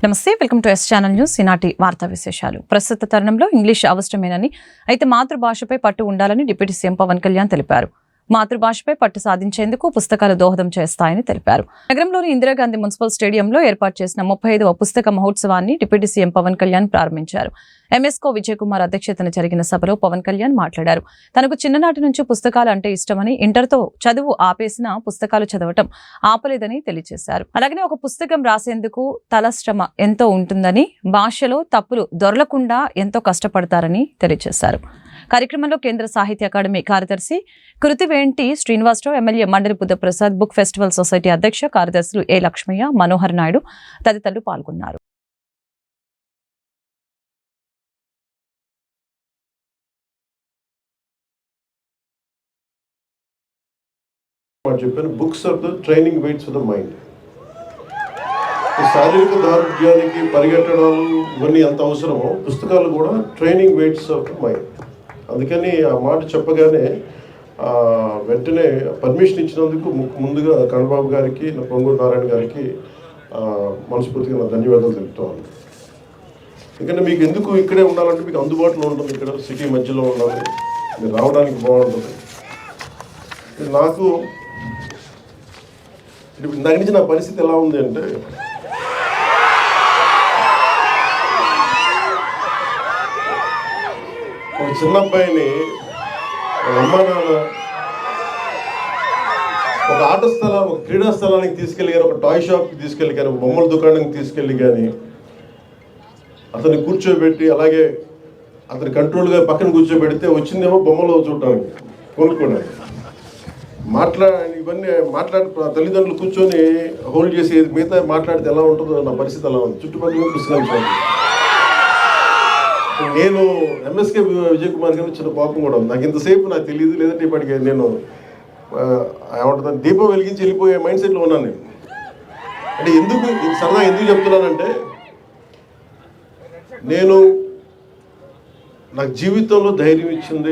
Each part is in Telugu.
నమస్తే, welcome to S channel news. ఈనాటి వార్తా విశేషాలు. ప్రస్తుత తరుణంలో ఇంగ్లీష్ అవసరమేనని, అయితే మాతృభాషపై పట్టు ఉండాలని డిప్యూటీ సీఎం పవన్ కళ్యాణ్ తెలిపారు. మాతృభాషపై పట్టు సాధించేందుకు పుస్తకాలు దోహదం చేస్తాయని తెలిపారు. నగరంలోని ఇందిరాగాంధీ మున్సిపల్ స్టేడియంలో ఏర్పాటు చేసిన 35వ పుస్తక మహోత్సవాన్ని డిప్యూటీ సీఎం పవన్ కళ్యాణ్ ప్రారంభించారు. ఎంఎస్కో విజయ్ కుమార్ అధ్యక్షతన జరిగిన సభలో పవన్ కళ్యాణ్ మాట్లాడారు. తనకు చిన్ననాటి నుంచి పుస్తకాలు అంటే ఇష్టమని, ఇంటర్తో చదువు ఆపేసిన పుస్తకాలు చదవటం ఆపలేదని తెలియజేశారు. అలాగే ఒక పుస్తకం రాసేందుకు తలశ్రమ ఎంతో ఉంటుందని, భాషలో తప్పులు దొరలకుండా ఎంతో కష్టపడతారని తెలియజేశారు. కార్యక్రమంలో కేంద్ర సాహిత్య అకాడమీ కార్యదర్శి కృతివేంటి శ్రీనివాసరావు, ఎమ్మెల్యే మండలి బుద్ధప్రసాద్, బుక్ ఫెస్టివల్ సొసైటీ అధ్యక్ష కార్యదర్శులు ఏ లక్ష్మయ్య, మనోహర్ నాయుడు తదితరులు పాల్గొన్నారు. చెప్పాను, books are the training weights for the mind. శారీరక దారుఢ్యానికి పరిగెట్టడాలు ఇవన్నీ ఎంత అవసరమో పుస్తకాలు కూడా training weights of the mind. అందుకని ఆ మాట చెప్పగానే వెంటనే పర్మిషన్ ఇచ్చినందుకు ముందుగా కన్నబాబు గారికి, పొంగూరు నారాయణ గారికి మనస్ఫూర్తిగా నా ధన్యవాదాలు తెలుపుతాను. ఎందుకంటే మీకు ఎందుకు ఇక్కడే ఉండాలంటే మీకు అందుబాటులో ఉంటుంది, ఇక్కడ సిటీ మధ్యలో ఉండాలి, మీరు రావడానికి బాగుంటుంది. నాకు ఇందాక నుంచి నా పరిస్థితి ఎలా ఉంది అంటే, ఒక చిన్న అబ్బాయిని అమ్మ నాన్న ఒక ఆట స్థలం, ఒక క్రీడా స్థలానికి తీసుకెళ్ళి కానీ, ఒక టాయ్ షాప్కి తీసుకెళ్ళి కానీ, ఒక బొమ్మల దుకాణానికి తీసుకెళ్ళి కానీ అతన్ని కూర్చోబెట్టి, అలాగే అతని కంట్రోల్గా పక్కన కూర్చోబెడితే వచ్చిందేమో బొమ్మలు చూడటానికి, కొనుక్కోవడానికి. ఇవన్నీ తల్లిదండ్రులు కూర్చొని హోల్డ్ చేసి మిగతా మాట్లాడితే ఎలా ఉంటుందో నా పరిస్థితి అలా ఉంది. చుట్టుపక్కల పుస్తకాలు నేను ఎంఎస్కే విజయ్ కుమార్ గారు చిన్న పాపం కూడా ఉంది. నాకు ఇంతసేపు నాకు తెలియదు, లేదంటే ఇప్పటికే నేను ఏమంటుంది దీపం వెలిగించి వెళ్ళిపోయే మైండ్ సెట్లో ఉన్నాను నేను. అంటే ఎందుకు సరదా ఎందుకు చెప్తున్నానంటే, నాకు జీవితంలో ధైర్యం ఇచ్చింది,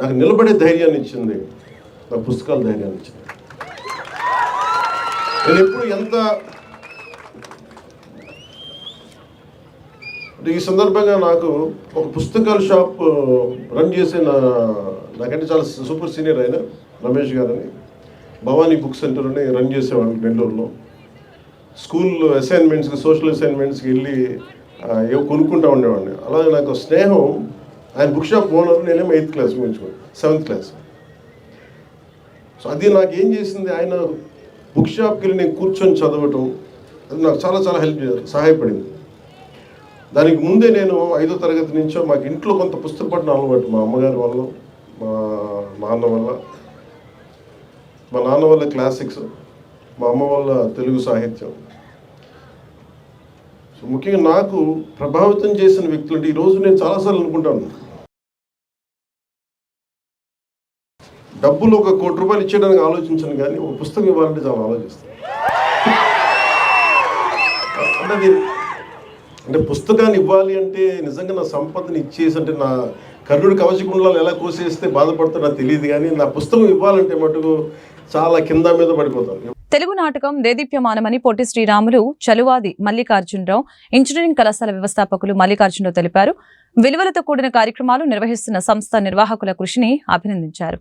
నాకు నిలబడే ధైర్యాన్ని ఇచ్చింది నా పుస్తకాల ధైర్యాన్ని ఇచ్చింది. నేను ఎప్పుడు ఈ సందర్భంగా నాకు ఒక పుస్తకాల షాప్ రన్ చేసే నాకంటే చాలా సూపర్ సీనియర్ అయిన రమేష్ గారని భవానీ బుక్ సెంటర్ అని రన్ చేసేవాళ్ళు నెల్లూరులో. స్కూల్ అసైన్మెంట్స్కి, సోషల్ అసైన్మెంట్స్కి వెళ్ళి ఏవో కొనుక్కుంటా ఉండేవాడిని. అలాగే నాకు స్నేహం, ఆయన బుక్ షాప్ ఓనర్, నేనేమో 8th class ముగించుకోండి, 7th class. So అది నాకు ఏం చేసింది, ఆయన బుక్ షాప్కి వెళ్ళి నేను కూర్చొని చదవటం, అది నాకు చాలా చాలా సహాయపడింది. దానికి ముందే నేను 5వ తరగతి నుంచో మాకు ఇంట్లో కొంత పుస్తక పఠనం అలవాటు. మా అమ్మగారి వల్ల, మా నాన్న వల్ల క్లాసిక్స్, మా అమ్మ వల్ల తెలుగు సాహిత్యం. సో ముఖ్యంగా నాకు ప్రభావితం చేసిన వ్యక్తులు అంటే, ఈరోజు నేను చాలాసార్లు అనుకుంటాను, డబ్బులు 1 కోటి రూపాయలు ఇచ్చేయడానికి ఆలోచించను, కానీ ఒక పుస్తకం ఇవ్వాలంటే చాలా ఆలోచిస్తాను. అంటే పుస్తకాన్ని ఇవ్వాలి అంటే నిజంగా నా సంపదను ఇచ్చేసి, అంటే నా కర్ణుడి కవచకుండలాలు ఎలా కోసేస్తే బాధపడుతుందో నాకు తెలియదు, కానీ నా పుస్తకం ఇవ్వాలంటే మటుకు చాలా కింద మీద పడిపోతాను. తెలుగు నాటకం దేదీప్యమానమని పొట్టి శ్రీరాములు, చలువాది మల్లికార్జునరావు, ఇంజనీరింగ్ కళాశాల వ్యవస్థాపకులు మల్లికార్జునరావు తెలిపారు. విలువలతో కూడిన కార్యక్రమాలు నిర్వహిస్తున్న సంస్థ నిర్వాహకుల కృషిని అభినందించారు.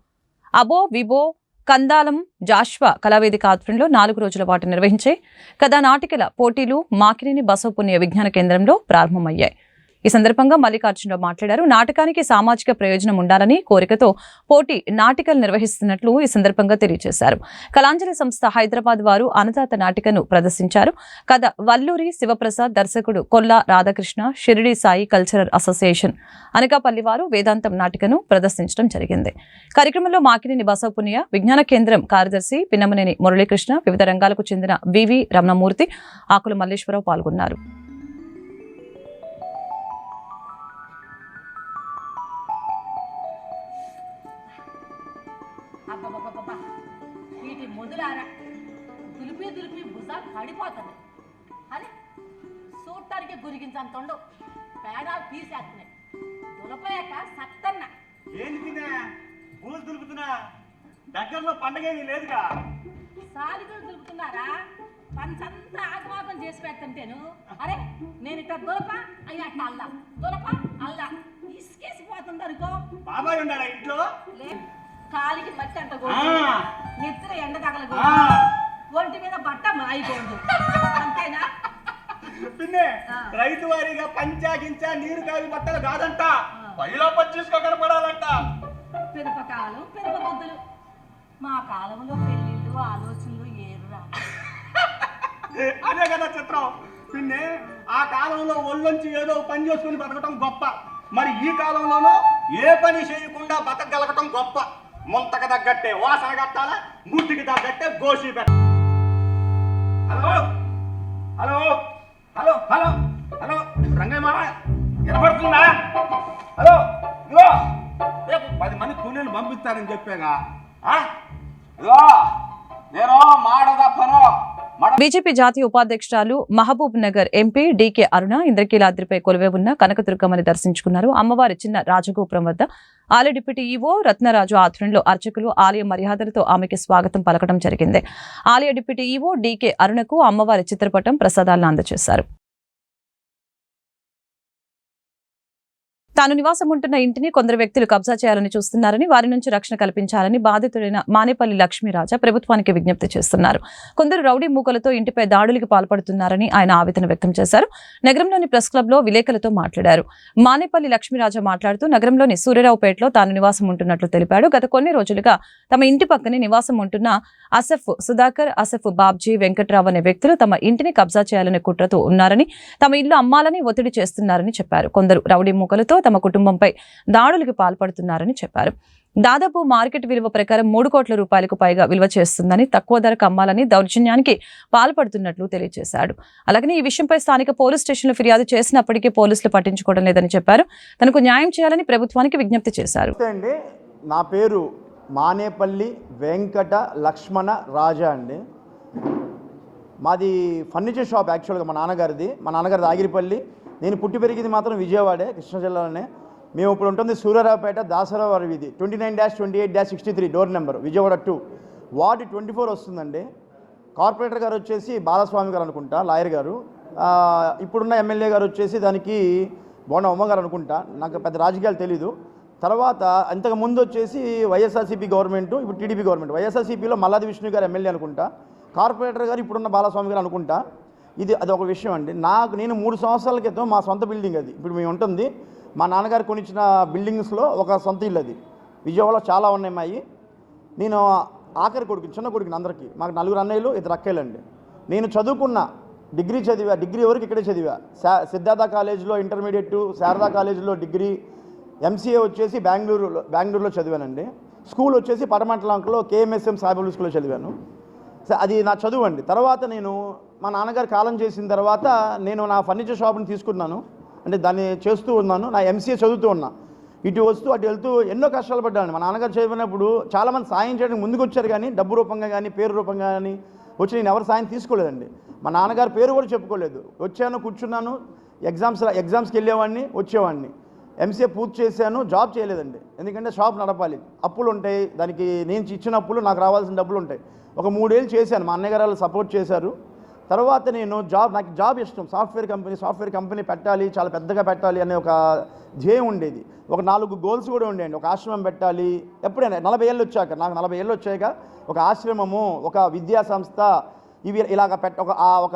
అబో విబో కందాలం జాష్వా కళావేదిక ఆధ్వర్యంలో 4 రోజుల పాటు నిర్వహించే కథానాటికల పోటీలు మాకినేని బసవపుణ్య విజ్ఞాన కేంద్రంలో ప్రారంభమయ్యాయి. ఈ సందర్భంగా మల్లికార్జునరావు మాట్లాడారు. నాటకానికి సామాజిక ప్రయోజనం ఉండాలని కోరికతో పోటీ నాటికలు నిర్వహిస్తున్నట్లు ఈ సందర్భంగా తెలియజేశారు. కళాంజలి సంస్థ హైదరాబాద్ వారు అన్నదాత నాటికను ప్రదర్శించారు. కథ వల్లూరి శివప్రసాద్, దర్శకుడు కొల్లా రాధాకృష్ణ, షిరిడి సాయి కల్చరల్ అసోసియేషన్ అనకాపల్లి వారు వేదాంతం నాటికను ప్రదర్శించడం జరిగింది. కార్యక్రమంలో మాకినేని బసవపుణ్య విజ్ఞాన కేంద్రం కార్యదర్శి పిన్నమనేని మురళీకృష్ణ, వివిధ రంగాలకు చెందిన వివి రమణమూర్తి, ఆకుల మల్లేశ్వరరావు పాల్గొన్నారు. వీటి మొదలారా దులిపి భుజాలు పడిపోతుంది అని చూడటానికి గురిగించంతుండవు, పేడాలు తీసేస్తున్నాయి. దులపలేక సత్తన్న ఏంటి పూలు దులుపుతున్నా, దగ్గరలో పండగ ఏమీ లేదుగా. సాలిగులు దులుపుతున్నారా, పంచంతా ఆగమాగం చేసి పెడుతుంటేను అరే నేను ఇట్లా దొరప అయ్యా అట్లా అల్లా దొరప అల్లా ఇసుకేసిపోతుంది అనుకో. బాబాయ్ ఉన్నాడా ఇంట్లో? లే, కాలికి మట్టి అంట నెత్తిన ఎండ తగలదు, ఒంటి మీద బట్ట మాయిపోదు, అంతేనా? పిన్నే రైతు వారీగా పంచాగించా నీరు కావి బట్టలు కాదంట, పైలో పచ్చేసుకో కనపడాలంట. పెదప కాలం పెదప బుద్ధులు. మా కాలంలో పెళ్ళిళ్ళు ఆలోచనలు ఏరురా. అదే కదా చిత్రం పిన్నే. ఆ కాలంలో ఒళ్ళొంచి ఏదో పని చేసుకుని బతకటం గొప్ప, మరి ఈ కాలంలోనూ ఏ పని చేయకుండా బతకగలగటం గొప్ప. ముంతకు తగ్గట్టే వాసన కట్టాలా, ముట్టికి తగ్గట్టే గోసి పెట్ట. Hello hello hello hello hello Rangaiah మామ వినపడుతుందా? హలో ఇదిగో రేపు 10 మంది కూలీలు పంపిస్తానని చెప్పాగా. ఇదిగో నేను మాడదప్పను. బీజేపీ జాతీయ ఉపాధ్యక్షురాలు మహబూబ్ నగర్ ఎంపీ డీకే అరుణ ఇంద్రకీలాద్రిపై కొలువై ఉన్న కనకదుర్గమ్మని దర్శించుకున్నారు. అమ్మవారి చిన్న రాజగోపురం వద్ద ఆలయ డిప్యూటీ ఈవో రత్నరాజు ఆధ్వర్యంలో అర్చకులు ఆలయ మర్యాదలతో ఆమెకి స్వాగతం పలకడం జరిగింది. ఆలయ డిప్యూటీ ఈవో డీకే అరుణకు అమ్మవారి చిత్రపటం ప్రసాదాలను అందజేశారు. తాను నివాసం ఉంటున్న ఇంటిని కొందరు వ్యక్తులు కబ్జా చేయాలని చూస్తున్నారని, వారి నుంచి రక్షణ కల్పించాలని బాధితుడైన మానేపల్లి లక్ష్మీరాజా ప్రభుత్వానికి విజ్ఞప్తి చేస్తున్నారు. కొందరు రౌడీ మూకలతో ఇంటిపై దాడులకు పాల్పడుతున్నారని ఆయన ఆవేదన వ్యక్తం చేశారు. నగరంలోని ప్రెస్ క్లబ్ లో విలేకరులతో మాట్లాడారు. మానేపల్లి లక్ష్మీరాజా మాట్లాడుతూ నగరంలోని సూర్యరావుపేటలో తాను నివాసం ఉంటున్నట్లు తెలిపాడు. గత కొన్ని రోజులుగా తమ ఇంటి పక్కనే నివాసం ఉంటున్న అసఫ్ సుధాకర్, అసఫ్ బాబ్జీ, వెంకట్రావు అనే వ్యక్తులు తమ ఇంటిని కబ్జా చేయాలనే కుట్రతో ఉన్నారని, తమ ఇల్లు అమ్మాలని ఒత్తిడి చేస్తున్నారని చెప్పారు. కొందరు రౌడీ మూకలతో తమ కుటుంబంపై దాడులకు పాల్పడుతున్నారని చెప్పారు. దాదాపు మార్కెట్ విలువ ప్రకారం 3 కోట్ల రూపాయలకు పైగా విలువ చేస్తుందని, తక్కువ ధరకు అమ్మాలని దౌర్జన్యానికి పాల్పడుతున్నట్లు తెలియజేశాడు. అలాగే ఈ విషయంపై స్థానిక పోలీస్ స్టేషన్లో ఫిర్యాదు చేసినప్పటికీ పోలీసులు పట్టించుకోవడం లేదని చెప్పారు. తనకు న్యాయం చేయాలని ప్రభుత్వానికి విజ్ఞప్తి చేశారు. నా పేరు మానేపల్లి వెంకట లక్ష్మణ రాజా అండి. మాది ఫర్నిచర్ షాప్. యాక్చువల్గా మా నాన్నగారిది ఆగిరిపల్లి. నేను పుట్టి పెరిగింది మాత్రం విజయవాడే, కృష్ణా జిల్లాలోనే. మేము ఇప్పుడు ఉంటుంది సూర్యరావుపేట, దాసరావు వారి వీధి, 29-28-63 డోర్ నెంబర్, విజయవాడ 2, వార్డు 24 వస్తుందండి. కార్పొరేటర్ గారు వచ్చేసి బాలస్వామి గారు అనుకుంటా, లాయర్ గారు. ఇప్పుడున్న ఎమ్మెల్యే గారు వచ్చేసి దానికి బోండా ఉమ్మ గారు అనుకుంటా, నాకు పెద్ద రాజకీయాలు తెలీదు. తర్వాత అంతకు ముందు వచ్చేసి వైఎస్ఆర్సీపీ గవర్నమెంట్, ఇప్పుడు టీడీపీ గవర్నమెంట్. వైఎస్ఆర్సీపీలో మల్లాది విష్ణు గారు ఎమ్మెల్యే అనుకుంటా, కార్పొరేటర్ గారు ఇప్పుడున్న బాలస్వామి గారు అనుకుంటా. అది ఒక విషయం అండి. నేను 3 సంవత్సరాల క్రితం మా సొంత బిల్డింగ్ అది ఇప్పుడు మేము ఉంటుంది, మా నాన్నగారు కొనిచ్చిన బిల్డింగ్స్లో ఒక సొంత ఇల్లు అది. విజయవాడలో చాలా ఉన్నాయి మాయి. నేను ఆఖరి కొడుకుని, చిన్న కొడుకుని అందరికీ. మాకు 4 అన్నయ్యలు, 2 అక్కయ్యలండి. నేను చదువుకున్న డిగ్రీ వరకు ఇక్కడే చదివా. సిద్ధార్థ కాలేజీలో ఇంటర్మీడియట్, శారదా కాలేజీలో డిగ్రీ, ఎంసీఏ వచ్చేసి బెంగళూరులో చదివానండి. స్కూల్ వచ్చేసి పడమంటలంకలో కేఎంఎస్ఎం సాయిబుల్ స్కూల్లో చదివాను. అది నా చదువు అండి. తర్వాత నేను మా నాన్నగారు కాలం చేసిన తర్వాత నేను నా ఫర్నిచర్ షాప్ని తీసుకున్నాను, అంటే దాన్ని చేస్తూ ఉన్నాను. నా ఎంసీఏ చదువుతూ ఉన్నా. ఇటు వస్తూ అటు వెళ్తూ ఎన్నో కష్టాలు పడ్డాను. మా నాన్నగారు చదివినప్పుడు చాలామంది సాయం చేయడానికి ముందుకు వచ్చారు, కానీ డబ్బు రూపంగా కానీ పేరు రూపంగా కానీ వచ్చి నేను ఎవరు సాయం తీసుకోలేదండి. మా నాన్నగారు పేరు కూడా చెప్పుకోలేదు. వచ్చాను, కూర్చున్నాను, ఎగ్జామ్స్కి వెళ్ళేవాడిని, వచ్చేవాడిని. ఎంసీఏ పూర్తి చేశాను, జాబ్ చేయలేదండి. ఎందుకంటే షాప్ నడపాలి, అప్పులు ఉంటాయి, దానికి నేను ఇచ్చిన అప్పులు నాకు రావాల్సిన డబ్బులు ఉంటాయి. ఒక 3 ఏళ్ళు చేశాను, మా అన్నయ్య గారు సపోర్ట్ చేశారు. తర్వాత నాకు జాబ్ ఇష్టం. సాఫ్ట్వేర్ కంపెనీ పెట్టాలి, చాలా పెద్దగా పెట్టాలి అనే ఒక ధ్యేయం ఉండేది. ఒక 4 గోల్స్ కూడా ఉండేయండి. ఒక ఆశ్రమం పెట్టాలి, ఎప్పుడైనా 40 ఏళ్ళు వచ్చాక, నాకు 40 ఏళ్ళు వచ్చాక ఒక ఆశ్రమము, ఒక విద్యా సంస్థ, ఇవి ఇలాగ ఒక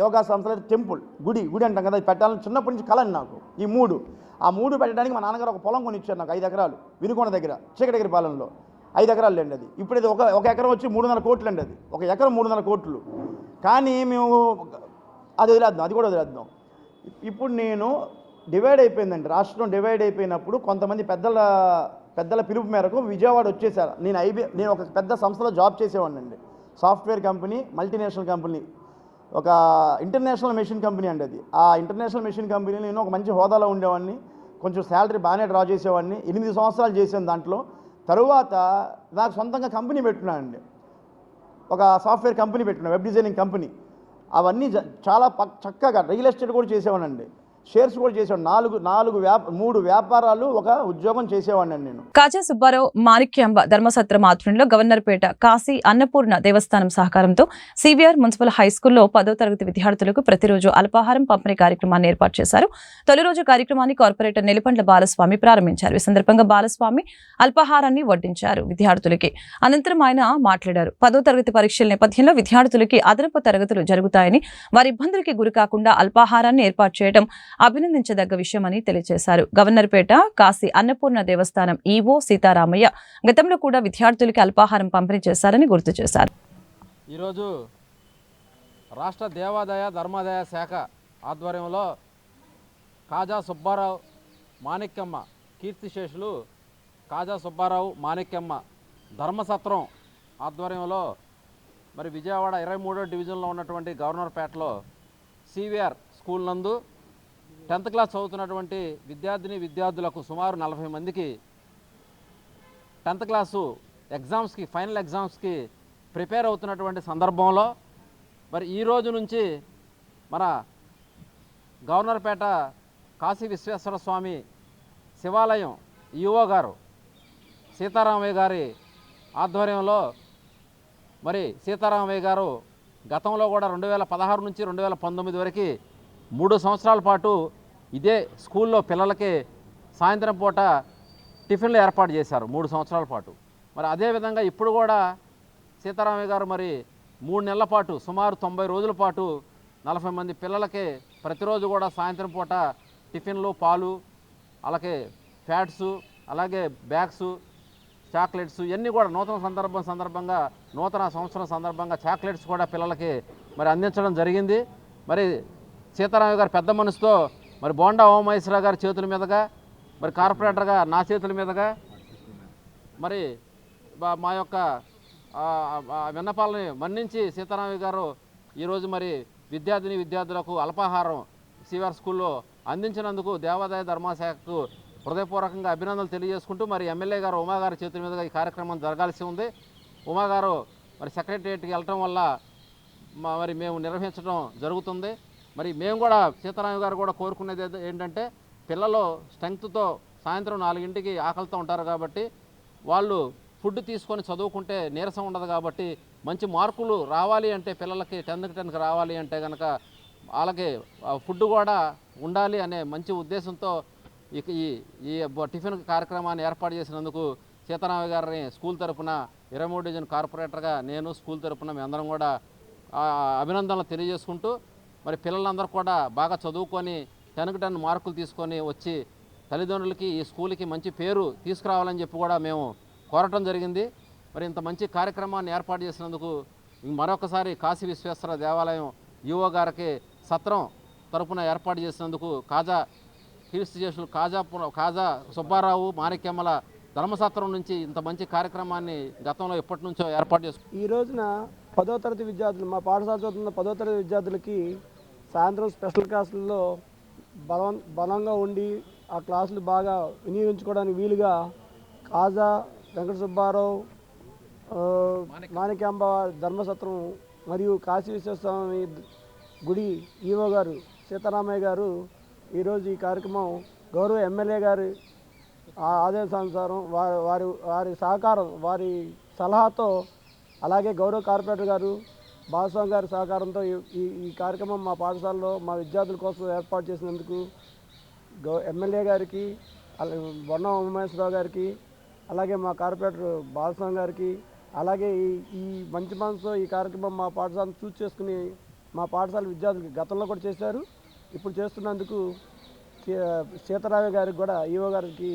యోగా సంస్థ, టెంపుల్, గుడి అంటాం కదా, పెట్టాలని చిన్నప్పటి నుంచి కలని నాకు. ఈ 3 పెట్టడానికి మా నాన్నగారు ఒక పొలం కొనిచ్చారు నాకు, 5 ఎకరాలు, వినుకొండ దగ్గర, చీకటగిరిపాలెంలో 5 ఎకరాలు లేండి అది. ఇప్పుడు ఇది ఒక ఎకరం వచ్చి 300 కోట్లు అండి. అది ఒక ఎకరం 300 కోట్లు. కానీ మేము అది కూడా వదిలేద్దాం. ఇప్పుడు నేను డివైడ్ అయిపోయిందండి, రాష్ట్రం డివైడ్ అయిపోయినప్పుడు కొంతమంది పెద్దల పిలుపు మేరకు విజయవాడ వచ్చేసారు. నేను ఒక పెద్ద సంస్థలో జాబ్ చేసేవాడిని అండి. సాఫ్ట్వేర్ కంపెనీ, మల్టీనేషనల్ కంపెనీ, ఒక ఇంటర్నేషనల్ మెషిన్ కంపెనీ అండి అది. ఆ ఇంటర్నేషనల్ మెషిన్ కంపెనీలో నేను ఒక మంచి హోదాలో ఉండేవాడిని, కొంచెం శాలరీ బాగానే డ్రా చేసేవాడిని. 8 సంవత్సరాలు చేశాను దాంట్లో. తరువాత నాకు సొంతంగా కంపెనీ పెట్టుకున్నానండి, ఒక సాఫ్ట్వేర్ కంపెనీ పెట్టుకున్నాను, వెబ్ డిజైనింగ్ కంపెనీ. అవన్నీ చాలా చక్కగా రియల్ ఎస్టేట్ కూడా చేసేవానండి. షేర్స్ కూడా చేసేవాడు. మూడు వ్యాపారాలు ఒక ఉద్యోగం చేసేవాడిని నేను. కాజా సుబ్బారావు మాణిక్యాంబ ధర్మసత్రం ఆధ్వర్యంలో గవర్నర్పేట కాశీ అన్నపూర్ణ దేవస్థానం సహకారంతో సివిఆర్ మున్సిపల్ హైస్కూల్లో 10వ తరగతి విద్యార్థులకు ప్రతిరోజు అల్పాహారం పంపిణీ కార్యక్రమాన్ని ఏర్పాటు చేశారు. తొలి రోజు కార్యక్రమాన్ని కార్పొరేటర్ నెలిపండ్ల బాలస్వామి ప్రారంభించారు. ఈ సందర్భంగా బాలస్వామి అల్పాహారాన్ని వడ్డించారు విద్యార్థులకి. అనంతరం ఆయన మాట్లాడారు. 10వ తరగతి పరీక్షల నేపథ్యంలో విద్యార్థులకి అదనపు తరగతులు జరుగుతాయని, వారి ఇబ్బందులకి గురి కాకుండా అల్పాహారాన్ని ఏర్పాటు చేయడం అభినందించదగ్గ విషయమని తెలియజేశారు. గవర్నర్పేట కాశీ అన్నపూర్ణ దేవస్థానం ఈవో సీతారామయ్య గతంలో కూడా విద్యార్థులకి అల్పాహారం పంపిణీ చేశారని గుర్తు చేశారు. ఈరోజు రాష్ట్ర దేవాదాయ ధర్మాదాయ శాఖ ఆధ్వర్యంలో కాజా సుబ్బారావు మాణిక్యమ్మ కీర్తిశేషులు కాజా సుబ్బారావు మాణిక్యమ్మ ధర్మసత్రం ఆధ్వర్యంలో మరి విజయవాడ 23వ డివిజన్లో ఉన్నటువంటి గవర్నర్పేటలో సివిఆర్ స్కూల్ నందు 10th క్లాస్ చదువుతున్నటువంటి విద్యార్థులకు సుమారు 40 మందికి 10th క్లాసు ఎగ్జామ్స్కి ఫైనల్ ఎగ్జామ్స్కి ప్రిపేర్ అవుతున్నటువంటి సందర్భంలో మరి ఈ రోజు నుంచి మన గవర్నర్పేట కాశీ విశ్వేశ్వర స్వామి శివాలయం ఈవో గారు సీతారామయ్య గారి ఆధ్వర్యంలో మరి సీతారామయ్య గారు గతంలో కూడా 2016 నుంచి 2019 వరకు 3 సంవత్సరాల పాటు ఇదే స్కూల్లో పిల్లలకి సాయంత్రం పూట టిఫిన్లు ఏర్పాటు చేశారు 3 సంవత్సరాల పాటు. మరి అదేవిధంగా ఇప్పుడు కూడా సీతారామయ్య గారు మరి 3 నెలల పాటు సుమారు 90 రోజుల పాటు 40 మంది పిల్లలకి ప్రతిరోజు కూడా సాయంత్రం పూట టిఫిన్లు, పాలు, అలాగే ఫ్యాట్స్, అలాగే బ్యాగ్స్, చాక్లెట్స్ ఇవన్నీ కూడా సందర్భంగా నూతన సంవత్సరం సందర్భంగా చాక్లెట్స్ కూడా పిల్లలకి మరి అందించడం జరిగింది. మరి సీతారామయ్య గారు పెద్ద మనసుతో మరి బోండా ఓమహేశ్వరరావు గారి చేతుల మీదుగా మరి కార్పొరేటర్గా నా చేతుల మీదుగా మరి మా యొక్క విన్నపాలని మన్నించి సీతారామయ్య గారు ఈరోజు మరి విద్యార్థులకు అల్పాహారం సివిఆర్ స్కూల్లో అందించినందుకు దేవాదాయ ధర్మశాఖకు హృదయపూర్వకంగా అభినందనలు తెలియజేసుకుంటూ మరి ఎమ్మెల్యే గారు ఉమాగారి చేతుల మీదుగా ఈ కార్యక్రమం జరగాల్సి ఉంది. ఉమాగారు మరి సెక్రటరియట్కి వెళ్ళటం వల్ల మరి మేము నిర్వహించడం జరుగుతుంది. మరి మేము కూడా సీతారామయ్య గారు కూడా కోరుకునేది ఏంటంటే పిల్లలు స్ట్రెంగ్త్తో సాయంత్రం 4ంటికి ఆకలితో ఉంటారు కాబట్టి వాళ్ళు ఫుడ్ తీసుకొని చదువుకుంటే నీరసం ఉండదు కాబట్టి మంచి మార్కులు రావాలి అంటే పిల్లలకి 10కి రావాలి అంటే కనుక అలాగే ఫుడ్ కూడా ఉండాలి అనే మంచి ఉద్దేశంతో ఈ టిఫిన్ కార్యక్రమాన్ని ఏర్పాటు చేసినందుకు సీతారామయ్య గారిని స్కూల్ తరపున 23వ డివిజన్ కార్పొరేటర్గా నేను స్కూల్ తరపున మేమందరం కూడా అభినందనలు తెలియజేసుకుంటూ మరి పిల్లలందరూ కూడా బాగా చదువుకొని 10కి 10 మార్కులు తీసుకొని వచ్చి తల్లిదండ్రులకి ఈ స్కూల్కి మంచి పేరు తీసుకురావాలని చెప్పి కూడా మేము కోరటం జరిగింది. మరి ఇంత మంచి కార్యక్రమాన్ని ఏర్పాటు చేసినందుకు మరొకసారి కాశీ విశ్వేశ్వర దేవాలయం ఈవో గారికి సత్రం తరపున ఏర్పాటు చేసినందుకు కీర్తిశేషులు కాజా సుబ్బారావు మాణిక్యమ్మల ధర్మసత్రం నుంచి ఇంత మంచి కార్యక్రమాన్ని గతంలో ఎప్పటి నుంచో ఏర్పాటు చేసుకున్నాం. ఈ రోజున 10వ తరగతి విద్యార్థులు మా పాఠశాల చదువుతున్న 10వ తరగతి విద్యార్థులకి సాయంత్రం స్పెషల్ క్లాసుల్లో బలంగా ఉండి ఆ క్లాసులు బాగా వినియోగించుకోవడానికి వీలుగా కాజా వెంకట సుబ్బారావు మాణిక్యాంబ ధర్మసత్రం మరియు కాశీ విశ్వేశ్వరస్వామి గుడి ఈవో గారు సీతారామయ్య గారు ఈరోజు ఈ కార్యక్రమం గౌరవ ఎమ్మెల్యే గారి ఆదేశానుసారం వారి సహకారం, వారి సలహాతో, అలాగే గౌరవ కార్పొరేటర్ గారు బాలస్వామి గారి సహకారంతో ఈ కార్యక్రమం మా పాఠశాలలో మా విద్యార్థుల కోసం ఏర్పాటు చేసినందుకు ఎమ్మెల్యే గారికి, బొన్న ఉమేశ్వరరావు గారికి, అలాగే మా కార్పొరేటర్ బాలస్వామి గారికి, అలాగే ఈ మంచి మనసుతో ఈ కార్యక్రమం మా పాఠశాలను చూస్ చేసుకుని మా పాఠశాల విద్యార్థులకి గతంలో కూడా చేశారు, ఇప్పుడు చేస్తున్నందుకు సీతారామయ్య గారికి కూడా ఈవో గారికి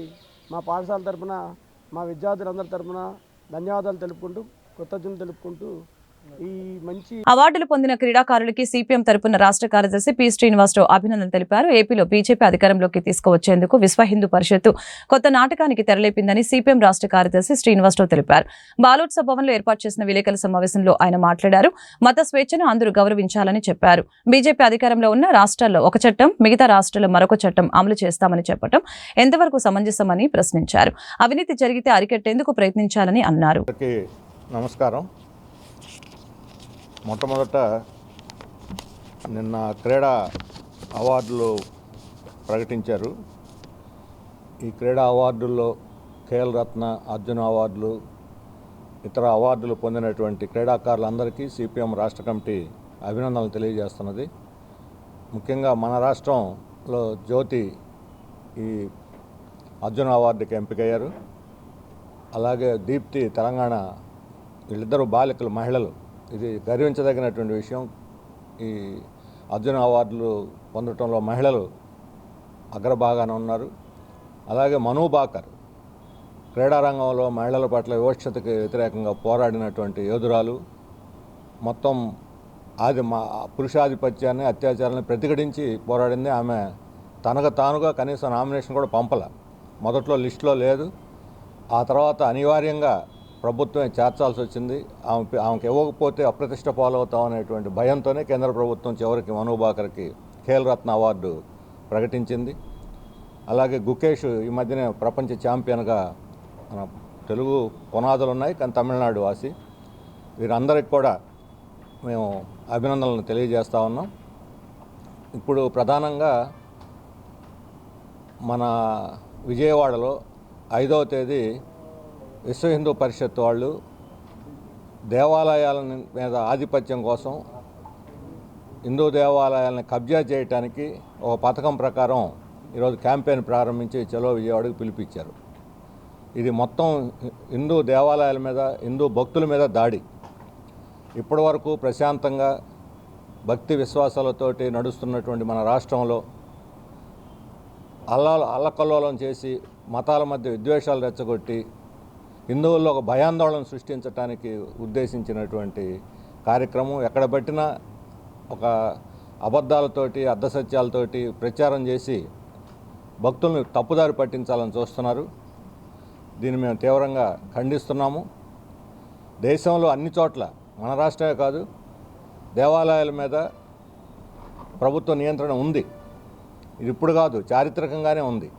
మా పాఠశాల తరపున మా విద్యార్థులందరి తరపున ధన్యవాదాలు తెలుపుకుంటూ కృతజ్ఞతలు తెలుపుకుంటూ ఈ మంచి అవార్డులు పొందిన క్రీడాకారులకి సిపిఎం తరపున రాష్ట్ర కార్యదర్శి పి శ్రీనివాసరావు అభినందనలు తెలిపారు. ఏపీలో బీజేపీ అధికారంలోకి తీసుకువచ్చేందుకు విశ్వ హిందూ పరిషత్తు కొత్త నాటకానికి తెరలేపిందని సిపిఎం రాష్ట్ర కార్యదర్శి శ్రీనివాసరావు తెలిపారు. బాలోత్సవ భవన్లో ఏర్పాటు చేసిన విలేకరుల సమావేశంలో ఆయన మాట్లాడారు. మత స్వేచ్ఛను అందరూ గౌరవించాలని చెప్పారు. బీజేపీ అధికారంలో ఉన్న రాష్ట్రాల్లో ఒక చట్టం, మిగతా రాష్ట్రాల్లో మరొక చట్టం అమలు చేస్తామని చెప్పడం ఎంతవరకు సమంజసమని ప్రశ్నించారు. అవినీతి జరిగితే అరికట్టేందుకు ప్రయత్నించాలని అన్నారు. నమస్కారం. మొట్టమొదట నిన్న క్రీడా అవార్డులు ప్రకటించారు. ఈ క్రీడా అవార్డుల్లో ఖేల్ రత్న, అర్జున అవార్డులు, ఇతర అవార్డులు పొందినటువంటి క్రీడాకారులందరికీ సిపిఎం రాష్ట్ర కమిటీ అభినందనలు తెలియజేస్తున్నది. ముఖ్యంగా మన రాష్ట్రంలో జ్యోతి ఈ అర్జున అవార్డుకి ఎంపికయ్యారు. అలాగే దీప్తి తెలంగాణ, వీళ్ళిద్దరూ బాలికలు, మహిళలు. ఇది గర్వించదగినటువంటి విషయం. ఈ అర్జున అవార్డులు పొందడంలో మహిళలు అగ్రభాగాన ఉన్నారు. అలాగే మను బాకర్ క్రీడారంగంలో మహిళల పట్ల వివక్షతకి వ్యతిరేకంగా పోరాడినటువంటి యోధురాలు. మొత్తం పురుషాధిపత్యాన్ని, అత్యాచారాన్ని ప్రతిఘటించి పోరాడింది ఆమె. తనకు తానుగా కనీసం నామినేషన్ కూడా పంపల. మొదట్లో లిస్టులో లేదు. ఆ తర్వాత అనివార్యంగా ప్రభుత్వమే చేర్చాల్సి వచ్చింది. ఆమెకు ఇవ్వకపోతే అప్రతిష్ట పాలవుతాం అనేటువంటి భయంతోనే కేంద్ర ప్రభుత్వం చివరికి మను బాకర్కి ఖేల్ రత్న అవార్డు ప్రకటించింది. అలాగే గుకేష్ ఈ మధ్యనే ప్రపంచ ఛాంపియన్గా, మన తెలుగు పునాదులు ఉన్నాయి కానీ తమిళనాడు వాసి. వీరందరికీ కూడా మేము అభినందనలు తెలియజేస్తూ ఉన్నాం. ఇప్పుడు ప్రధానంగా మన విజయవాడలో 5వ తేదీ విశ్వ హిందూ పరిషత్ వాళ్ళు దేవాలయాల మీద ఆధిపత్యం కోసం, హిందూ దేవాలయాలను కబ్జా చేయడానికి ఒక పథకం ప్రకారం ఈరోజు క్యాంపెయిన్ ప్రారంభించి చలో విజయవాడకు పిలిపించారు. ఇది మొత్తం హిందూ దేవాలయాల మీద, హిందూ భక్తుల మీద దాడి. ఇప్పటి వరకు ప్రశాంతంగా భక్తి విశ్వాసాలతోటి నడుస్తున్నటువంటి మన రాష్ట్రంలో అల్లకల్లోలం చేసి మతాల మధ్య విద్వేషాలు రెచ్చగొట్టి హిందువుల్లో ఒక భయాందోళన సృష్టించడానికి ఉద్దేశించినటువంటి కార్యక్రమం. ఎక్కడ పట్టినా ఒక అబద్ధాలతోటి, అర్ధసత్యాలతోటి ప్రచారం చేసి భక్తుల్ని తప్పుదారి పట్టించాలని చూస్తున్నారు. దీన్ని మేము తీవ్రంగా ఖండిస్తున్నాము. దేశంలో అన్ని చోట్ల, మన రాష్ట్రమే కాదు, దేవాలయాల మీద ప్రభుత్వ నియంత్రణ ఉంది. ఇది ఇప్పుడు కాదు, చారిత్రకంగానే ఉంది.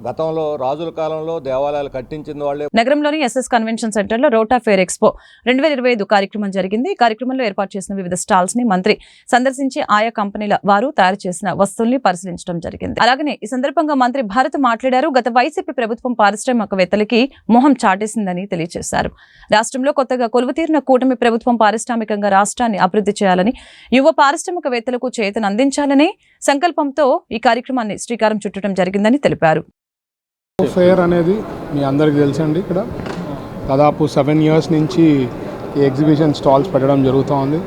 గతంలో రాజుల కాలంలో దేవాలయాలు కట్టించింది వాళ్ళే. నగరంలోని ఎస్ఎస్ కన్వెన్షన్ సెంటర్ లో రోటా ఫేర్ ఎక్స్పో 2025 కార్యక్రమం జరిగింది. ఈ కార్యక్రమంలో ఏర్పాటు చేసిన వివిధ స్టాల్స్ ని మంత్రి సందర్శించి ఆయా కంపెనీల వారు తయారు చేసిన వస్తువుల్ని పరిశీలించడం జరిగింది. అలాగనే ఈ సందర్భంగా మంత్రి భారత్ మాట్లాడారు. గత వైసీపీ ప్రభుత్వం పారిశ్రామికవేత్తలకి మొహం చాటేసిందని తెలియజేశారు. రాష్ట్రంలో కొత్తగా కొలువుతీరిన కూటమి ప్రభుత్వం పారిశ్రామికంగా రాష్ట్రాన్ని అభివృద్ధి చేయాలని, యువ పారిశ్రామికవేత్తలకు చేతన అందించాలనే సంకల్పంతో ఈ కార్యక్రమాన్ని శ్రీకారం చుట్టడం జరిగిందని తెలిపారు. ఫేర్ అనేది మీ అందరికీ తెలుసండి. ఇక్కడ దాదాపు 7 years నుంచి ఈ ఎగ్జిబిషన్ స్టాల్స్ పెట్టడం జరుగుతూ ఉంది.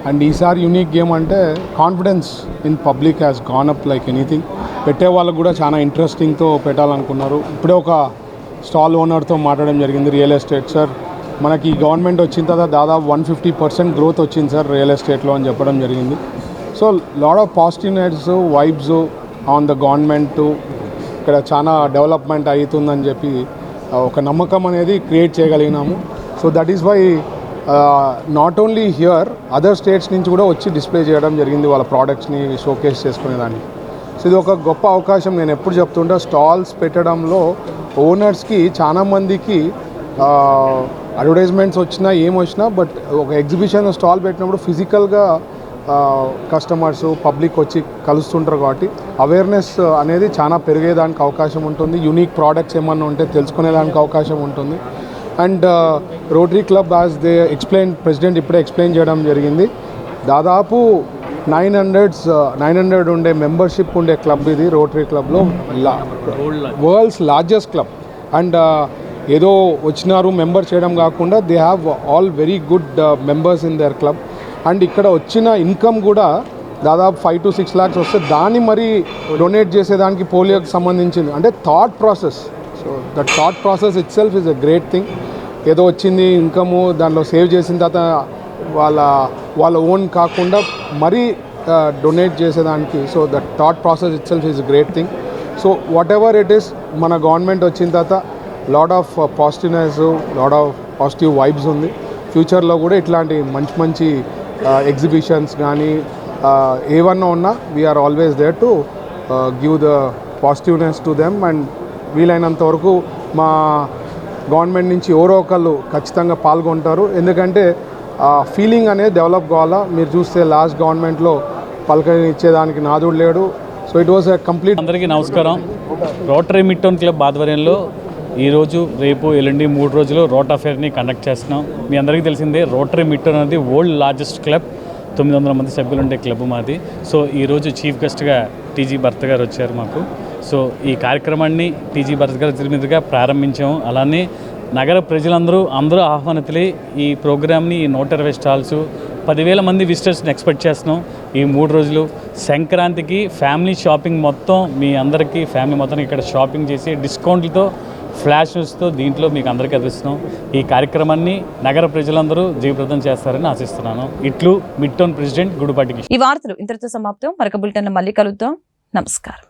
అండ్ ఈసారి యూనిక్ గేమ్ అంటే confidence in public has gone up like anything. పెట్టే వాళ్ళకు కూడా చాలా ఇంట్రెస్టింగ్తో పెట్టాలనుకున్నారు. ఇప్పుడే ఒక స్టాల్ ఓనర్తో మాట్లాడడం జరిగింది. రియల్ ఎస్టేట్ సార్, మనకి గవర్నమెంట్ వచ్చిన తర్వాత దాదాపు 150% గ్రోత్ వచ్చింది సార్ రియల్ ఎస్టేట్లో అని చెప్పడం జరిగింది. So lot of positiveness, vibes on the government. ఇక్కడ చాలా డెవలప్మెంట్ అవుతుందని చెప్పి ఒక నమ్మకం అనేది క్రియేట్ చేయగలిగినాము. So that is why not only here, other states నుంచి కూడా వచ్చి డిస్ప్లే చేయడం జరిగింది వాళ్ళ ప్రోడక్ట్స్ని షోకేస్ చేసుకునేదానికి. సో ఇది ఒక గొప్ప అవకాశం. నేను ఎప్పుడు చెప్తుంటా, స్టాల్స్ పెట్టడంలో ఓనర్స్కి చాలామందికి అడ్వర్టైజ్మెంట్స్ వచ్చినా ఏమొచ్చినా, బట్ ఒక ఎగ్జిబిషన్ స్టాల్ పెట్టినప్పుడు ఫిజికల్గా కస్టమర్స్, పబ్లిక్ వచ్చి కలుస్తుంటారు కాబట్టి అవేర్నెస్ అనేది చాలా పెరిగేదానికి అవకాశం ఉంటుంది. యూనిక్ ప్రోడక్ట్స్ ఏమన్నా ఉంటే తెలుసుకునేదానికి అవకాశం ఉంటుంది. And rotary club as they explain, president ఇప్పుడే ఎక్స్ప్లెయిన్ చేయడం జరిగింది, దాదాపు 900 ఉండే మెంబర్షిప్ ఉండే క్లబ్ ఇది. రోటరీ క్లబ్లో వరల్డ్స్ లార్జెస్ట్ క్లబ్. అండ్ ఏదో వచ్చినారు మెంబర్ చేయడం కాకుండా they have all very good members in there club. And ఇక్కడ వచ్చిన ఇన్కమ్ కూడా దాదాపు 5 to 6 lakhs వస్తే దాన్ని మరి డొనేట్ చేసేదానికి పోలియోకి సంబంధించింది. అంటే thought process. So that thought process itself is a great thing. ఏదో వచ్చింది ఇన్కము, దాంట్లో సేవ్ చేసిన తర్వాత వాళ్ళ ఓన్ కాకుండా మరీ డొనేట్ చేసేదానికి. So that thought process itself is a great thing. So whatever it is, మన గవర్నమెంట్ వచ్చిన తర్వాత lot of positiveness, lot of positive vibes ఉంది. ఫ్యూచర్లో కూడా ఇట్లాంటి మంచి ఎగ్జిబిషన్స్ కానీ ఏమన్నా ఉన్నా we're always there to give the positiveness to them. And వీలైనంత వరకు మా గవర్నమెంట్ నుంచి ఎవరో ఒకళ్ళు ఖచ్చితంగా పాల్గొంటారు. ఎందుకంటే ఫీలింగ్ అనేది డెవలప్ కావాలా. మీరు చూస్తే లాస్ట్ గవర్నమెంట్లో పలకనిచ్చేదానికి నాదుడు లేడు. So it was a complete. అందరికీ నమస్కారం. రోటరీ మిడ్ టౌన్ క్లబ్ ఆధ్వర్యంలో ఈరోజు రేపు ఎల్లుండి 3 రోజులు రోటా ఫేర్ని కండక్ట్ చేస్తున్నాం. మీ అందరికీ తెలిసిందే రోటరీ మిడ్ టౌన్ అనేది వరల్డ్ లార్జెస్ట్ క్లబ్. 900 మంది సభ్యులు ఉండే క్లబ్ మాది. సో ఈరోజు చీఫ్ గెస్ట్గా టీజీ భరత్ గారు వచ్చారు మాకు. సో ఈ కార్యక్రమాన్ని టీజీ భరత్ గారి చేతుల మీదుగా ప్రారంభించాము. అలానే నగర ప్రజలందరూ ఆహ్వానితులై ఈ ప్రోగ్రామ్ని, ఈ 120 స్టాల్స్, 10,000 మంది విజిటర్స్ని ఎక్స్పెక్ట్ చేస్తున్నాం. ఈ 3 రోజులు సంక్రాంతికి ఫ్యామిలీ షాపింగ్ మొత్తం మీ అందరికీ ఫ్యామిలీ మొత్తం ఇక్కడ షాపింగ్ చేసి డిస్కౌంట్లతో, ఫ్లాష్ న్యూస్తో దీంట్లో మీకు అందరికీ అందిస్తున్నాం. ఈ కార్యక్రమాన్ని నగర ప్రజలందరూ జయప్రదం చేస్తారని ఆశిస్తున్నాను. ఇట్లు మిడ్ టౌన్ ప్రెసిడెంట్ గుడిపాటి. ఈ వార్తలు ఇంతటితో సమాప్తం. మరొక బులెటిన్లో మళ్ళీ కలుద్దాం. నమస్కారం.